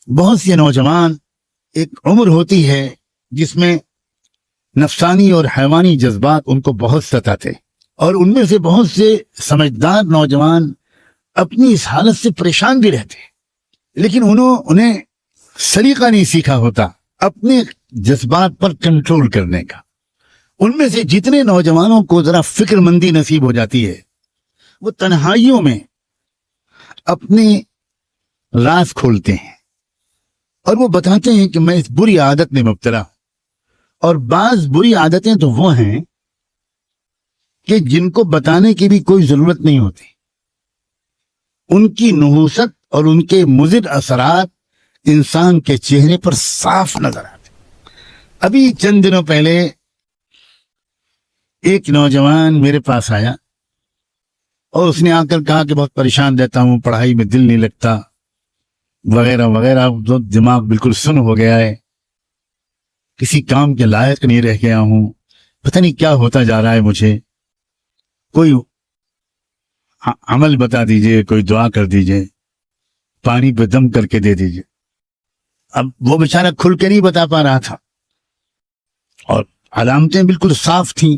بہت سے نوجوان ایک عمر ہوتی ہے جس میں نفسانی اور حیوانی جذبات ان کو بہت ستاتے، اور ان میں سے بہت سے سمجھدار نوجوان اپنی اس حالت سے پریشان بھی رہتے، لیکن انہیں سلیقہ نہیں سیکھا ہوتا اپنے جذبات پر کنٹرول کرنے کا۔ ان میں سے جتنے نوجوانوں کو ذرا فکر مندی نصیب ہو جاتی ہے، وہ تنہائیوں میں اپنے راز کھولتے ہیں اور وہ بتاتے ہیں کہ میں اس بری عادت میں مبتلا ہوں۔ اور بعض بری عادتیں تو وہ ہیں کہ جن کو بتانے کی بھی کوئی ضرورت نہیں ہوتی، ان کی نحوست اور ان کے مضر اثرات انسان کے چہرے پر صاف نظر آتے۔ ابھی چند دنوں پہلے ایک نوجوان میرے پاس آیا اور اس نے آ کر کہا کہ بہت پریشان رہتا ہوں، پڑھائی میں دل نہیں لگتا وغیرہ وغیرہ، دماغ بالکل سن ہو گیا ہے، کسی کام کے لائق نہیں رہ گیا ہوں، پتہ نہیں کیا ہوتا جا رہا ہے، مجھے کوئی عمل بتا دیجئے، کوئی دعا کر دیجئے، پانی پہ دم کر کے دے دیجئے۔ اب وہ بیچارہ کھل کے نہیں بتا پا رہا تھا، اور علامتیں بالکل صاف تھیں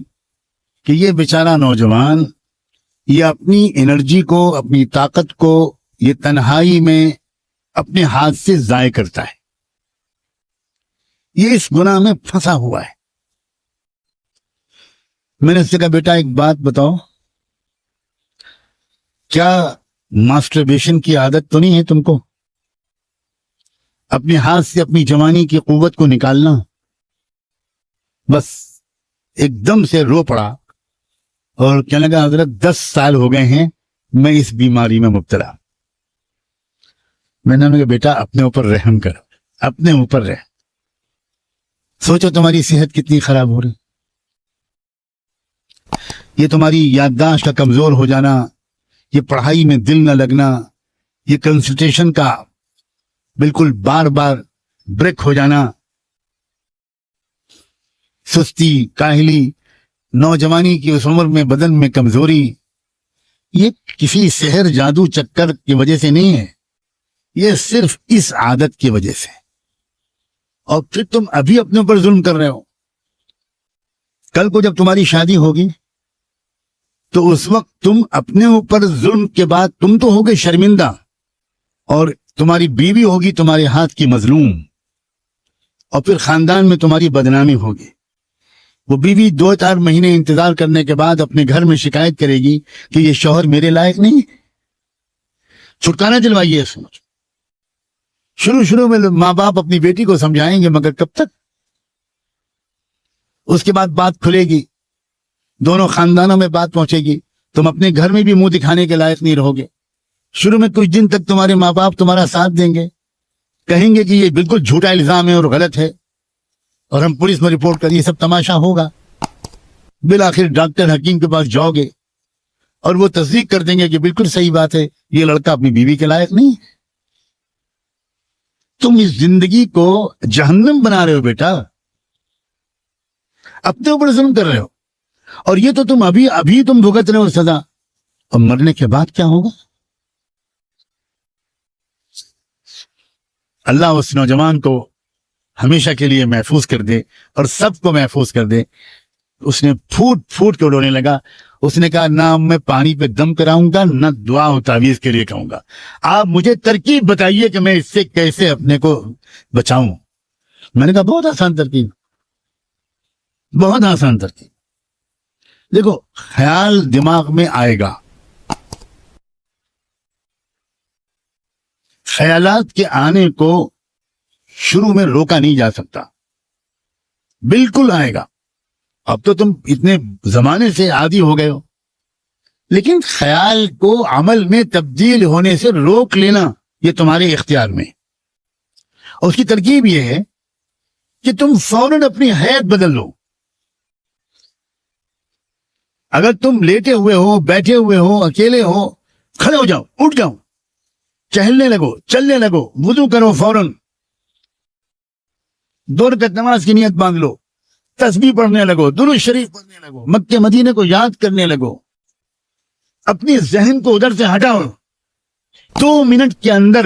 کہ یہ بیچارہ نوجوان یہ اپنی انرجی کو، اپنی طاقت کو یہ تنہائی میں اپنے ہاتھ سے ضائع کرتا ہے، یہ اس گناہ میں پھنسا ہوا ہے۔ میں نے اس سے کہا بیٹا ایک بات بتاؤ، کیا ماسٹربیشن کی عادت تو نہیں ہے تم کو؟ اپنے ہاتھ سے اپنی جوانی کی قوت کو نکالنا۔ بس ایک دم سے رو پڑا اور کہنے لگا حضرت 10 سال ہو گئے ہیں میں اس بیماری میں مبتلا۔ میں نے کہا بیٹا اپنے اوپر رحم کر، اپنے اوپر رہ، سوچو تمہاری صحت کتنی خراب ہو رہی، یہ تمہاری یادداشت کا کمزور ہو جانا، یہ پڑھائی میں دل نہ لگنا، یہ کنسنٹریشن کا بالکل بار بار بریک ہو جانا، سستی، کاہلی، نوجوانی کی اس عمر میں بدن میں کمزوری، یہ کسی سحر جادو چکر کی وجہ سے نہیں ہے، یہ صرف اس عادت کی وجہ سے۔ اور پھر تم ابھی اپنے اوپر ظلم کر رہے ہو، کل کو جب تمہاری شادی ہوگی تو اس وقت تم اپنے اوپر ظلم کے بعد تم تو ہوگے شرمندہ، اور تمہاری بیوی ہوگی تمہارے ہاتھ کی مظلوم، اور پھر خاندان میں تمہاری بدنامی ہوگی۔ وہ بیوی 2-4 مہینے انتظار کرنے کے بعد اپنے گھر میں شکایت کرے گی کہ یہ شوہر میرے لائق نہیں۔ چھٹکارا دلوائیے سوچ۔ شروع میں ماں باپ اپنی بیٹی کو سمجھائیں گے، مگر کب تک؟ اس کے بعد بات کھلے گی، دونوں خاندانوں میں بات پہنچے گی، تم اپنے گھر میں بھی منہ دکھانے کے لائق نہیں رہو گے۔ شروع میں کچھ دن تک تمہارے ماں باپ تمہارا ساتھ دیں گے، کہیں گے کہ یہ بالکل جھوٹا الزام ہے اور غلط ہے، اور ہم پولیس میں رپورٹ کر، یہ سب تماشا ہوگا۔ بالآخر ڈاکٹر حکیم کے پاس جاؤ گے اور وہ تصدیق کر دیں گے کہ بالکل صحیح بات ہے، یہ لڑکا اپنی بیوی کے لائق نہیں۔ تم اس زندگی کو جہنم بنا رہے ہو بیٹا، اپنے اوپر ظلم کر رہے ہو، اور یہ تو تم ابھی تم بھگت رہے ہو سزا، اور مرنے کے بعد کیا ہوگا؟ اللہ اس نوجوان کو ہمیشہ کے لیے محفوظ کر دے اور سب کو محفوظ کر دے۔ اس نے پھوٹ پھوٹ کے رونے لگا، اس نے کہا نہ میں پانی پہ دم کراؤں گا، نہ دعا و تعویذ کے لیے کہوں گا، آپ مجھے ترکیب بتائیے کہ میں اس سے کیسے اپنے کو بچاؤں۔ میں نے کہا بہت آسان ترکیب، بہت آسان ترکیب۔ دیکھو، خیال دماغ میں آئے گا، خیالات کے آنے کو شروع میں روکا نہیں جا سکتا، بالکل آئے گا۔ اب تو تم اتنے زمانے سے عادی ہو گئے ہو، لیکن خیال کو عمل میں تبدیل ہونے سے روک لینا یہ تمہارے اختیار میں۔ اور اس کی ترکیب یہ ہے کہ تم فوراً اپنی حیت بدل لو۔ اگر تم لیٹے ہوئے ہو، بیٹھے ہوئے ہو، اکیلے ہو، کھڑے ہو جاؤ، اٹھ جاؤ، چہلنے لگو، چلنے لگو، وضو کرو، فوراً 2 رکعت نماز کی نیت باندھ لو، تسبیح پڑھنے لگو، درود شریف پڑھنے لگو، مکہ مدینے کو یاد کرنے لگو، اپنی ذہن کو ادھر سے ہٹاؤ۔ 2 منٹ کے اندر